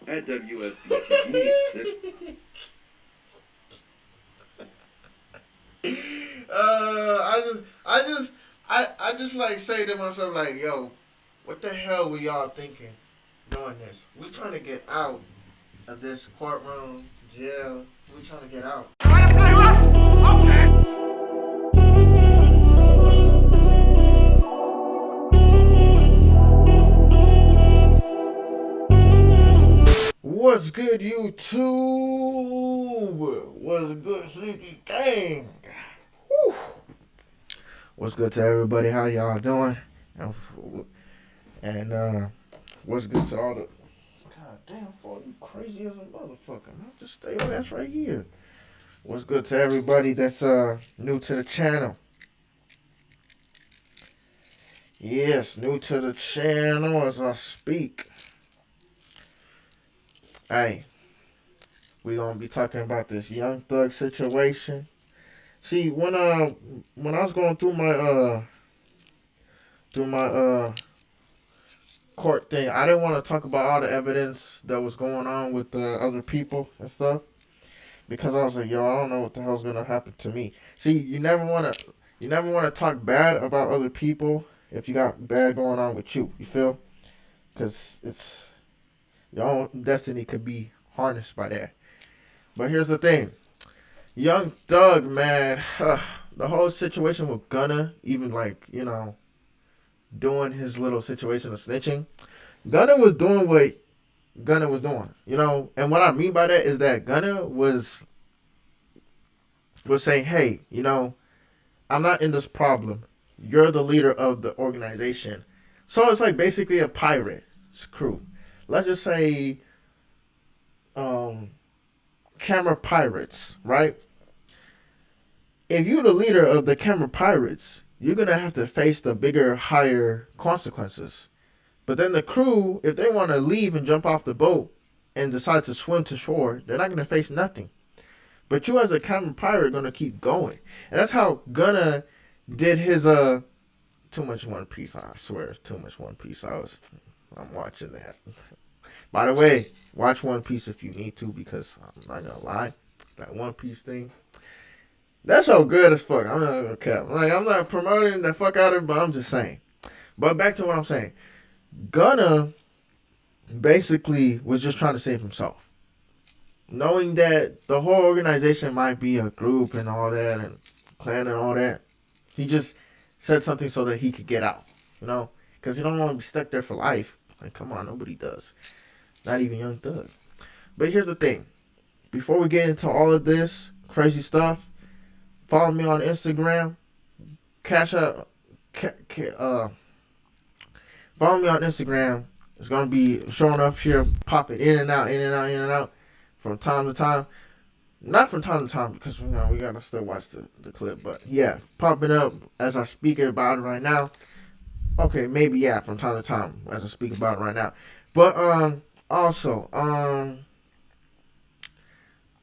At WSBTV, this I just like say to myself like, yo, what the hell were y'all thinking doing this? We trying to get out of this courtroom, jail. We trying to get out. What's good, YouTube? What's good, Sneaky Gang? Whew. What's good to everybody? How y'all doing? And what's good to all the God damn, for you crazy as a motherfucker. Man. Just stay your ass right here. What's good to everybody that's new to the channel? Yes, new to the channel as I speak. Hey, we gonna be talking about this Young Thug situation. See, when I was going through my court thing, I didn't want to talk about all the evidence that was going on with the other people and stuff because I was like, yo, I don't know what the hell's gonna happen to me. See, you never wanna talk bad about other people if you got bad going on with you. You feel? Because it's your own destiny could be harnessed by that. But here's the thing. Young Thug, man, the whole situation with Gunna, even like, doing his little situation of snitching, Gunna was doing what Gunna was doing, and what I mean by that is that Gunna was saying, hey, I'm not in this problem. You're the leader of the organization. So it's like basically a pirate's crew. Let's just say camera pirates, right? If you're the leader of the camera pirates, you're going to have to face the bigger, higher consequences. But then the crew, if they want to leave and jump off the boat and decide to swim to shore, they're not going to face nothing. But you as a camera pirate are going to keep going. And that's how Gunna did his, too much One Piece, I swear, too much One Piece. I'm watching that. By the way, watch One Piece if you need to, because I'm not going to lie, that One Piece thing, that's so good as fuck. I'm not gonna cap. I'm not promoting the fuck out of it, but I'm just saying. But back to what I'm saying. Gunna basically was just trying to save himself. Knowing that the whole organization might be a group and all that and clan and all that. He just said something so that he could get out. Because he don't want to be stuck there for life. Like, come on, nobody does. Not even Young Thug. But here's the thing. Before we get into all of this crazy stuff, follow me on Instagram. Follow me on Instagram. It's gonna be showing up here, popping in and out, in and out, in and out, from time to time. Not from time to time because we gotta still watch the clip, but yeah, popping up as I speak about it right now. Okay, maybe yeah, from time to time as I speak about it right now. But also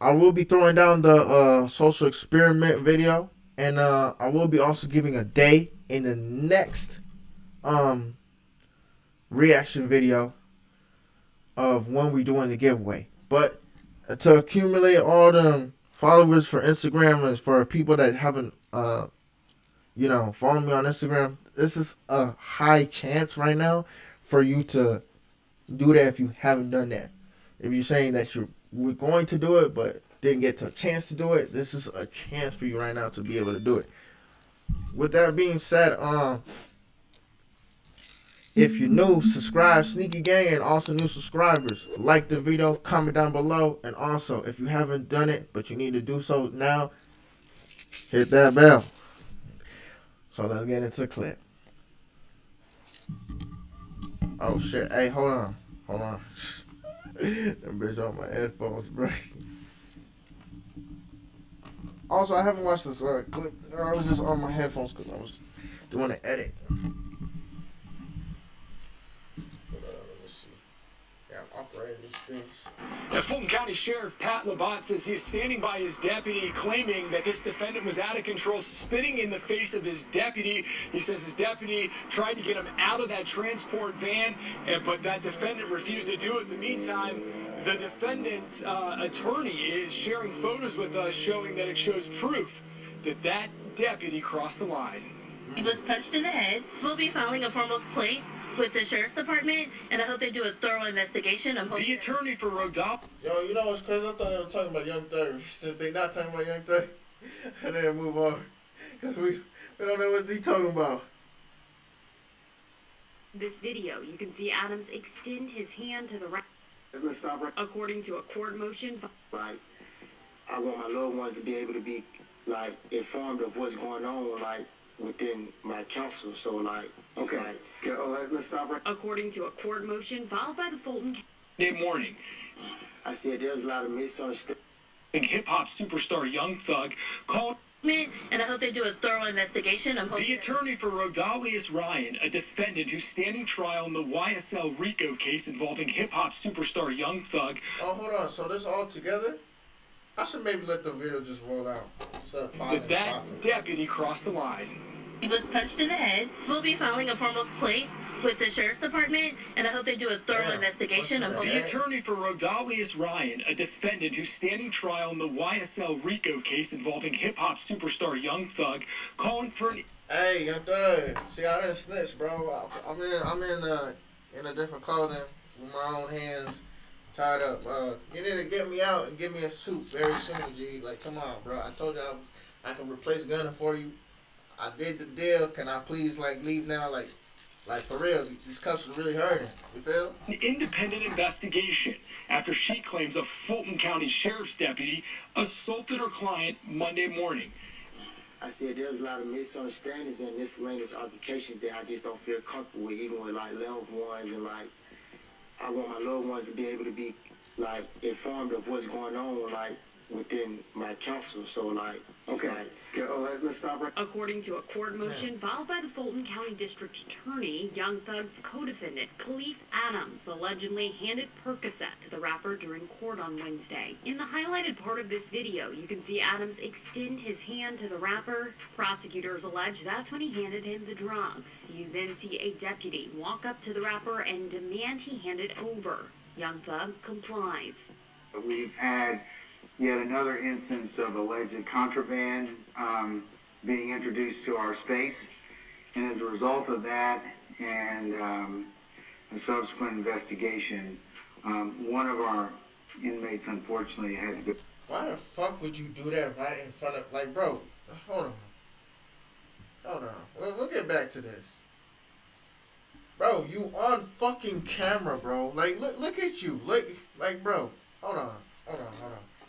I will be throwing down the social experiment video, and I will be also giving a day in the next reaction video of when we're doing the giveaway. But to accumulate all the followers for Instagram and for people that haven't followed me on Instagram, this is a high chance right now for you to do that if you haven't done that. If you're saying that we're going to do it but didn't get to a chance to do it, this is a chance for you right now to be able to do it. With that being said, if you're new, subscribe, Sneaky Gang, and also new subscribers, like the video, comment down below, and also if you haven't done it but you need to do so now, hit that bell. So let's get into the clip. Oh shit, hey, hold on. That bitch on my headphones, bro. Also, I haven't watched this clip. I was just on my headphones because I was doing an edit. Let me see. Yeah, I'm operating these things. Now, Fulton County Sheriff Pat Levant says he's standing by his deputy, claiming that this defendant was out of control, spitting in the face of his deputy. He says his deputy tried to get him out of that transport van, but that defendant refused to do it. In the meantime, The defendant's attorney is sharing photos with us showing that it shows proof that that deputy crossed the line. He was punched in the head. We'll be filing a formal complaint with the sheriff's department, and I hope they do a thorough investigation. The attorney for Rodolphe. Yo, you know what's crazy? I thought they were talking about Young Thug. Since they not talking about Young Thug, and then move on. Because we don't know what they talking about. This video, you can see Adams extend his hand to the right. Let's stop right. According to a court motion. Like, I want my loved ones to be able to be, like, informed of what's going on, like, within my counsel. So, like, okay, let's stop right. According to a court motion filed by the Fulton Monday morning. I said there's a lot of misunderstanding. Hip-hop superstar Young Thug called, and I hope they do a thorough investigation. The attorney for Rodalius Ryan, a defendant who's standing trial in the YSL RICO case involving hip-hop superstar Young Thug. Oh, hold on. So this all together? I should maybe let the video just roll out instead of pausing. That deputy crossed the line. He was punched in the head. We'll be filing a formal complaint with the sheriff's department, and I hope they do a thorough investigation. The attorney for Rodalius Ryan, a defendant who's standing trial in the YSL RICO case involving hip-hop superstar Young Thug, calling for an... Hey, Young Thug. See, I didn't snitch, bro. I'm in a different clothing with my own hands tied up. You need to get me out and give me a suit very soon, G. Like, come on, bro. I told you I can replace Gunner for you. I did the deal. Can I please, like, leave now? Like for real, these cuffs are really hurting. You feel? An independent investigation after she claims a Fulton County Sheriff's deputy assaulted her client Monday morning. I said there's a lot of misunderstandings and miscellaneous altercations that I just don't feel comfortable with, even with, like, loved ones. And, like, I want my loved ones to be able to be, like, informed of what's going on, like, within my counsel. So, like, okay, let's stop right. According to a court motion filed by the Fulton County District Attorney, Young Thug's co-defendant, Khalif Adams, allegedly handed Percocet to the rapper during court on Wednesday. In the highlighted part of this video, you can see Adams extend his hand to the rapper. Prosecutors allege that's when he handed him the drugs. You then see a deputy walk up to the rapper and demand he hand it over. Young Thug complies. We've had yet another instance of alleged contraband being introduced to our space, and as a result of that and a subsequent investigation, one of our inmates unfortunately had to go. Why the fuck would you do that right in front of, like, bro? Hold on. We'll get back to this. Bro, you on fucking camera, bro. Like, look at you. Like, bro. Hold on.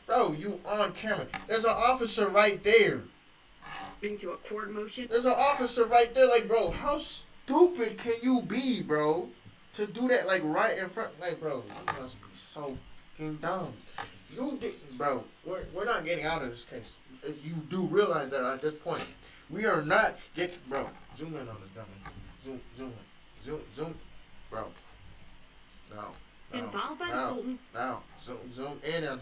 Bro, you on camera. There's an officer right there. To a court motion. There's an officer right there. Like, bro, how stupid can you be, bro? To do that, like, right in front. Like, bro, you must be so fucking dumb. You did, bro. We're not getting out of this case. If you do realize that at this point, we are not getting. Bro, zoom in on this dummy. Zoom. Bro. Involved by the Fulton. Now, zoom in on him.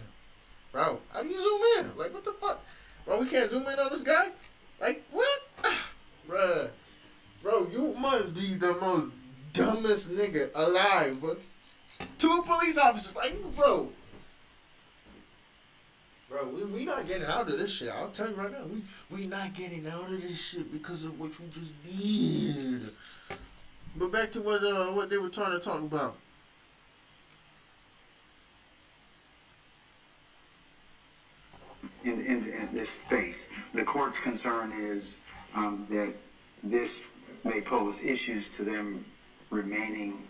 Bro, how do you zoom in? Like, what the fuck? Bro, we can't zoom in on this guy? Like, what? Bruh. Bro, you must be the most dumbest nigga alive, bro. 2 police officers, like, bro. Bro, we not getting out of this shit. I'll tell you right now. We not getting out of this shit because of what you just did. But back to what they were trying to talk about. In this space, the court's concern is that this may pose issues to them remaining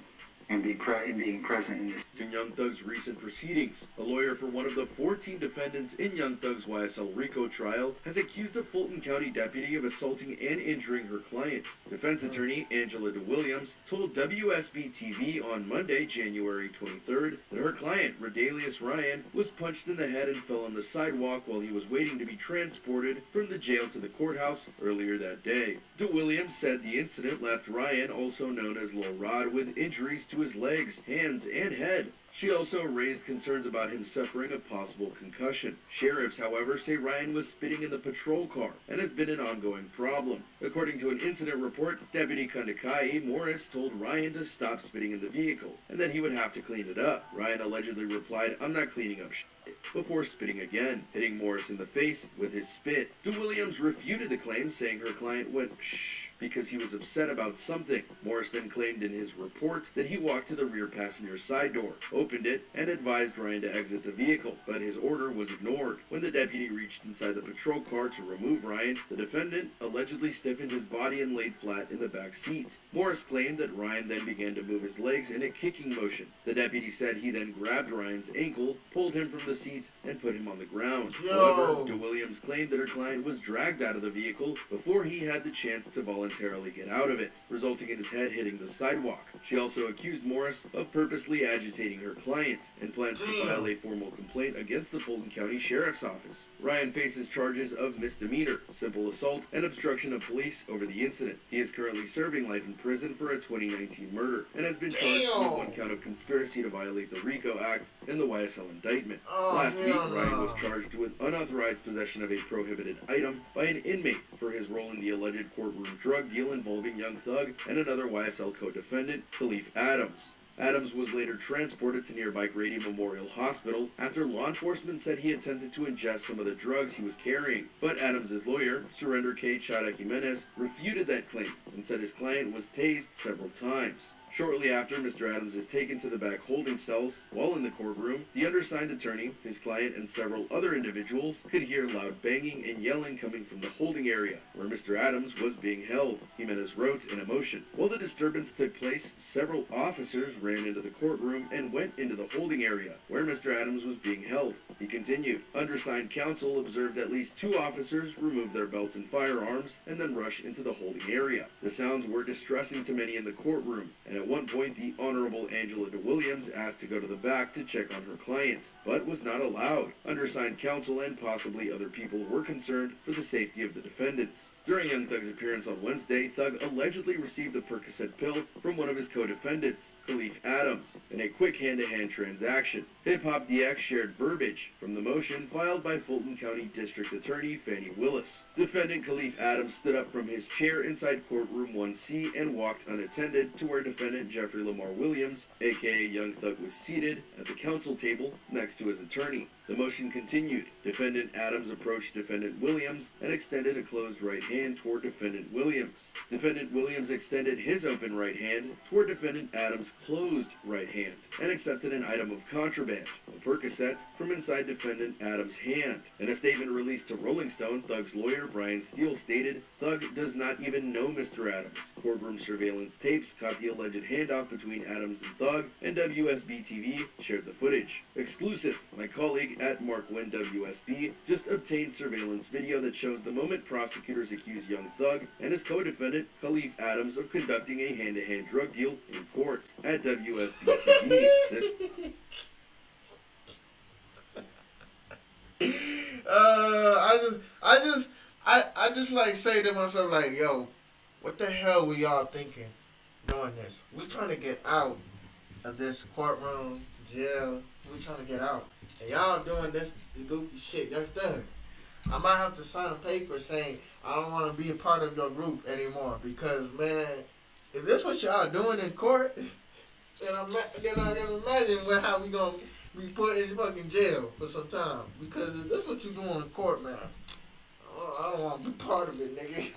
and being present in this. In Young Thug's recent proceedings, a lawyer for one of the 14 defendants in Young Thug's YSL RICO trial has accused a Fulton County deputy of assaulting and injuring her client. Defense attorney Angela DeWilliams told WSB-TV on Monday, January 23rd, that her client, Rodalius Ryan, was punched in the head and fell on the sidewalk while he was waiting to be transported from the jail to the courthouse earlier that day. DeWilliams said the incident left Ryan, also known as Lil Rod, with injuries to his legs, hands, and head. She also raised concerns about him suffering a possible concussion. Sheriffs, however, say Ryan was spitting in the patrol car and has been an ongoing problem. According to an incident report, Deputy Kandakai Morris told Ryan to stop spitting in the vehicle and that he would have to clean it up. Ryan allegedly replied, "I'm not cleaning up shit," before spitting again, hitting Morris in the face with his spit. DeWilliams refuted the claim, saying her client went shh because he was upset about something. Morris then claimed in his report that he walked to the rear passenger side door, opened it, and advised Ryan to exit the vehicle, but his order was ignored. When the deputy reached inside the patrol car to remove Ryan, the defendant allegedly stiffened his body and laid flat in the back seat. Morris claimed that Ryan then began to move his legs in a kicking motion. The deputy said he then grabbed Ryan's ankle, pulled him from the seat, and put him on the ground. However, DeWilliams claimed that her client was dragged out of the vehicle before he had the chance to voluntarily get out of it, resulting in his head hitting the sidewalk. She also accused Morris of purposely agitating her client and plans to file a formal complaint against the Fulton County Sheriff's Office. Ryan faces charges of misdemeanor, simple assault, and obstruction of police over the incident. He is currently serving life in prison for a 2019 murder and has been charged with one count of conspiracy to violate the RICO Act in the YSL indictment. Last week, Ryan was charged with unauthorized possession of a prohibited item by an inmate for his role in the alleged courtroom drug deal involving Young Thug and another YSL co-defendant, Khalif Adams. Adams was later transported to nearby Grady Memorial Hospital after law enforcement said he attempted to ingest some of the drugs he was carrying. But Adams' lawyer, Surrender K. Chada Jimenez, refuted that claim and said his client was tased several times. Shortly after, Mr. Adams is taken to the back holding cells. While in the courtroom, the undersigned attorney, his client, and several other individuals could hear loud banging and yelling coming from the holding area, where Mr. Adams was being held, Jimenez wrote in a motion. While the disturbance took place, several officers ran into the courtroom and went into the holding area, where Mr. Adams was being held. He continued. Undersigned counsel observed at least 2 officers remove their belts and firearms and then rush into the holding area. The sounds were distressing to many in the courtroom, and at one point the Honorable Angela DeWilliams asked to go to the back to check on her client, but was not allowed. Undersigned counsel and possibly other people were concerned for the safety of the defendants. During Young Thug's appearance on Wednesday, Thug allegedly received a Percocet pill from one of his co-defendants, Khalif Adams, in a quick hand-to-hand transaction. Hip Hop DX shared verbiage from the motion filed by Fulton County District Attorney Fannie Willis. Defendant Khalif Adams stood up from his chair inside courtroom 1C and walked unattended to where defendant Jeffrey Lamar Williams, aka Young Thug, was seated at the counsel table next to his attorney. The motion continued. Defendant Adams approached Defendant Williams and extended a closed right hand toward Defendant Williams. Defendant Williams extended his open right hand toward Defendant Adams' closed right hand and accepted an item of contraband, a Percocet, from inside Defendant Adams' hand. In a statement released to Rolling Stone, Thug's lawyer Brian Steele stated, "Thug does not even know Mr. Adams. Courtroom surveillance tapes caught the alleged handoff between Adams and Thug, and WSB-TV shared the footage. Exclusive. My colleague at Mark Wynn WSB just obtained surveillance video that shows the moment prosecutors accuse Young Thug and his co-defendant Khalif Adams of conducting a hand-to-hand drug deal in court. At WSB-TV, this... I just like say to myself, like, yo, what the hell were y'all thinking doing this? We trying to get out of this courtroom, jail. We trying to get out. And y'all doing this goofy shit. Young Thug, I might have to sign a paper saying I don't want to be a part of your group anymore. Because, man, if this what y'all doing in court, then I can imagine how we going to be put in fucking jail for some time. Because if this what you doing in court, man, I don't want to be part of it, nigga.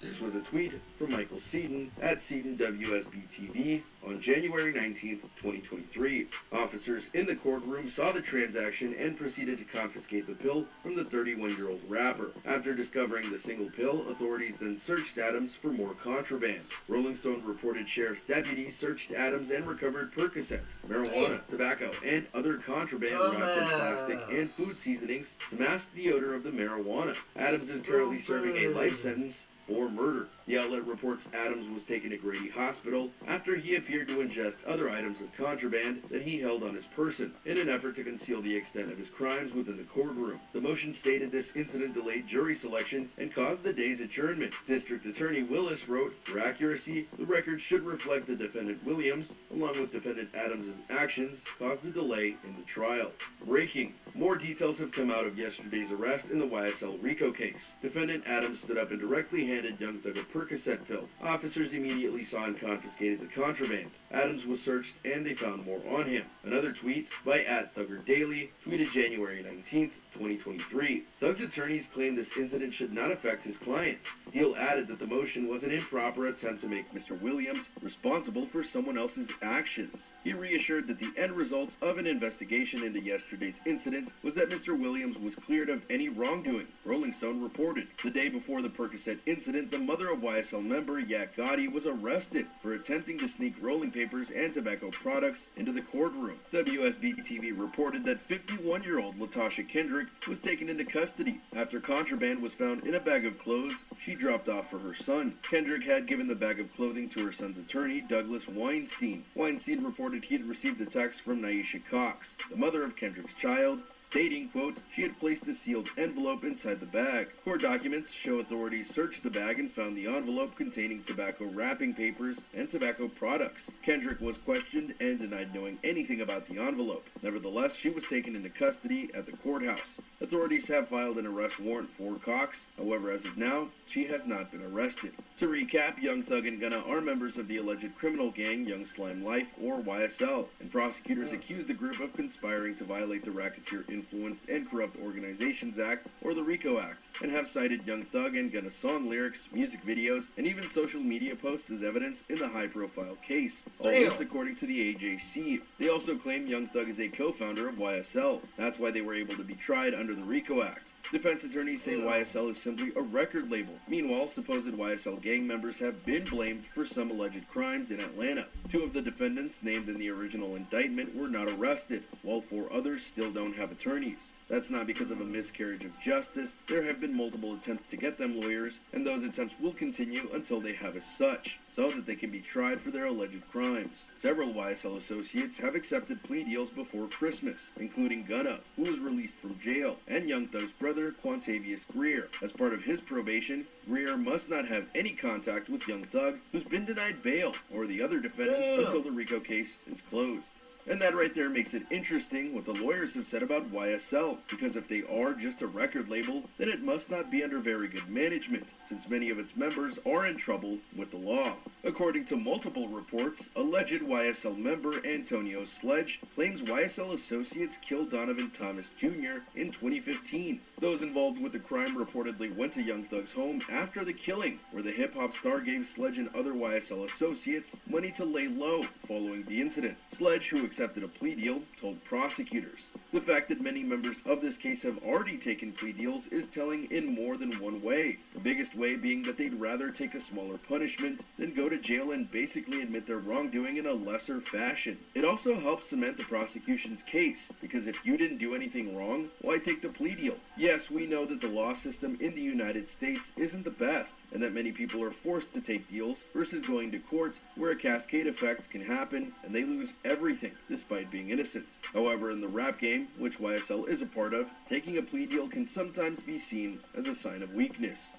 This was a tweet from Michael Seaton at Seaton WSB-TV on January 19th, 2023. Officers in the courtroom saw the transaction and proceeded to confiscate the pill from the 31-year-old rapper. After discovering the single pill, authorities then searched Adams for more contraband. Rolling Stone reported sheriff's deputies searched Adams and recovered Percocets, marijuana, tobacco, and other contraband wrapped in plastic and food seasonings to mask the odor of the marijuana. Adams is currently serving a life sentence for murder. The outlet reports Adams was taken to Grady Hospital after he appeared to ingest other items of contraband that he held on his person in an effort to conceal the extent of his crimes within the courtroom. The motion stated this incident delayed jury selection and caused the day's adjournment. District Attorney Willis wrote, "For accuracy, the record should reflect the defendant Williams, along with defendant Adams' actions, caused a delay in the trial." Breaking. More details have come out of yesterday's arrest in the YSL RICO case. Defendant Adams stood up and directly handed Young Thug a Percocet pill. Officers immediately saw and confiscated the contraband. Adams was searched and they found more on him. Another tweet by @ThuggerDaily tweeted January 19th, 2023. Thug's attorneys claimed this incident should not affect his client. Steele added that the motion was an improper attempt to make Mr. Williams responsible for someone else's actions. He reassured that the end result of an investigation into yesterday's incident was that Mr. Williams was cleared of any wrongdoing. Rolling Stone reported. The day before the Percocet incident, the mother of YSL member Yak Gotti was arrested for attempting to sneak rolling papers and tobacco products into the courtroom. WSB-TV reported that 51-year-old Latasha Kendrick was taken into custody after contraband was found in a bag of clothes she dropped off for her son. Kendrick had given the bag of clothing to her son's attorney, Douglas Weinstein. Weinstein reported he had received a text from Naisha Cox, the mother of Kendrick's child, stating, quote, she had placed a sealed envelope inside the bag. Court documents show authorities searched the bag and found the envelope containing tobacco wrapping papers and tobacco products. Kendrick was questioned and denied knowing anything about the envelope. Nevertheless, she was taken into custody at the courthouse. Authorities have filed an arrest warrant for Cox. However, as of now, she has not been arrested. To recap, Young Thug and Gunna are members of the alleged criminal gang Young Slime Life, or YSL, and prosecutors accuse the group of conspiring to violate the Racketeer Influenced and Corrupt Organizations Act, or the RICO Act, and have cited Young Thug and Gunna's song lyrics, music videos, and even social media posts as evidence in the high-profile case. All this according to the AJC. They also claim Young Thug is a co-founder of YSL. That's why they were able to be tried under the RICO Act. Defense attorneys say YSL is simply a record label. Meanwhile, supposed YSL gang members have been blamed for some alleged crimes in Atlanta. 2 of the defendants named in the original indictment were not arrested, while 4 others still don't have attorneys. That's not because of a miscarriage of justice. There have been multiple attempts to get them lawyers, and those attempts will continue until they have as such, so that they can be tried for their alleged crimes. Several YSL associates have accepted plea deals before Christmas, including Gunna, who was released from jail, and Young Thug's brother, Quantavious Greer. As part of his probation, Greer must not have any contact with Young Thug, who's been denied bail, or the other defendants until the RICO case is closed. And that right there makes it interesting what the lawyers have said about YSL, because if they are just a record label, then it must not be under very good management, since many of its members are in trouble with the law. According to multiple reports, alleged YSL member Antonio Sledge claims YSL associates killed Donovan Thomas Jr. in 2015. Those involved with the crime reportedly went to Young Thug's home after the killing, where the hip-hop star gave Sledge and other YSL associates money to lay low following the incident. Sledge, who accepted a plea deal, told prosecutors. The fact that many members of this case have already taken plea deals is telling in more than one way. The biggest way being that they'd rather take a smaller punishment than go to jail and basically admit their wrongdoing in a lesser fashion. It also helps cement the prosecution's case, because if you didn't do anything wrong, why take the plea deal? Yes, we know that the law system in the United States isn't the best, and that many people are forced to take deals versus going to court, where a cascade effect can happen and they lose everything, despite being innocent. However, in the rap game, which YSL is a part of, taking a plea deal can sometimes be seen as a sign of weakness.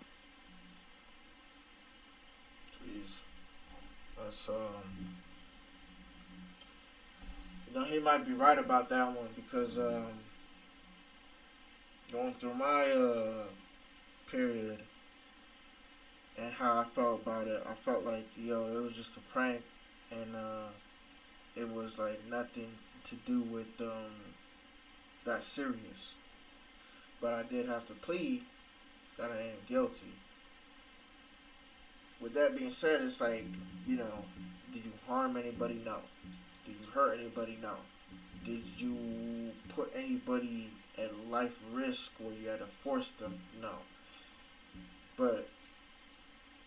Jeez. That's, he might be right about that one, because, going through my, period, and how I felt about it, I felt like, it was just a prank, and, it was like nothing to do with that serious. But I did have to plead that I am guilty. With that being said, it's like, did you harm anybody? No. Did you hurt anybody? No. Did you put anybody at life risk where you had to force them? No. But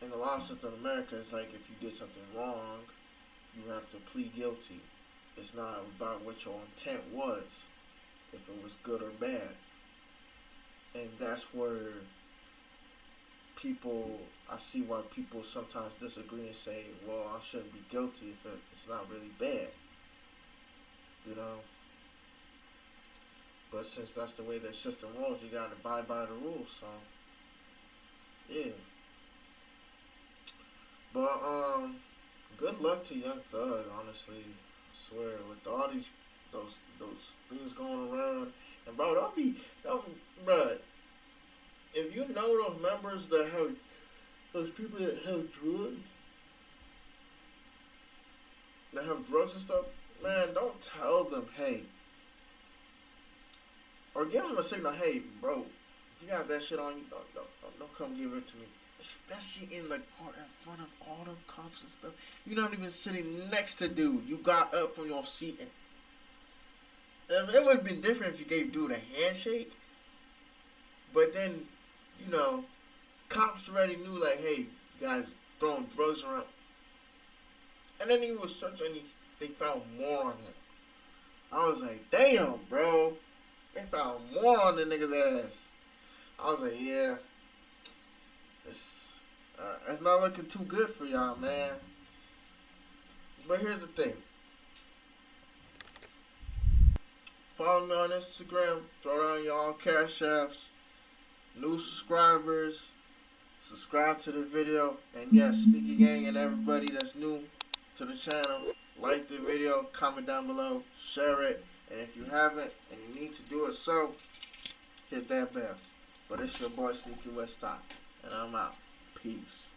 in the law system in America, it's like if you did something wrong, you have to plead guilty. It's not about what your intent was, if it was good or bad. And that's where I see why people sometimes disagree and say, well, I shouldn't be guilty if it's not really bad. You know? But since that's the way the system rolls, you gotta abide by the rules, so yeah. But good luck to Young Thug, honestly. I swear, with all those things going around. And bro, bro, if you know those members that have those people that have drugs and stuff, man, don't tell them, hey, or give them a signal, hey, bro, you got that shit on you, don't come give it to me. Especially in the court in front of all them cops and stuff. You're not even sitting next to dude. You got up from your seat and it would have been different if you gave dude a handshake. But then, you know, cops already knew, like, hey, you guys throwing drugs around. And then he was searching and they found more on him. I was like, damn, bro. They found more on the nigga's ass. I was like, yeah. It's not looking too good for y'all, man. But here's the thing. Follow me on Instagram. Throw down y'all cash apps. New subscribers. Subscribe to the video. And yes, Sneaky Gang and everybody that's new to the channel, like the video, comment down below, share it. And if you haven't and you need to do it so, hit that bell. But it's your boy Sneakywesti, and I'm out. Peace.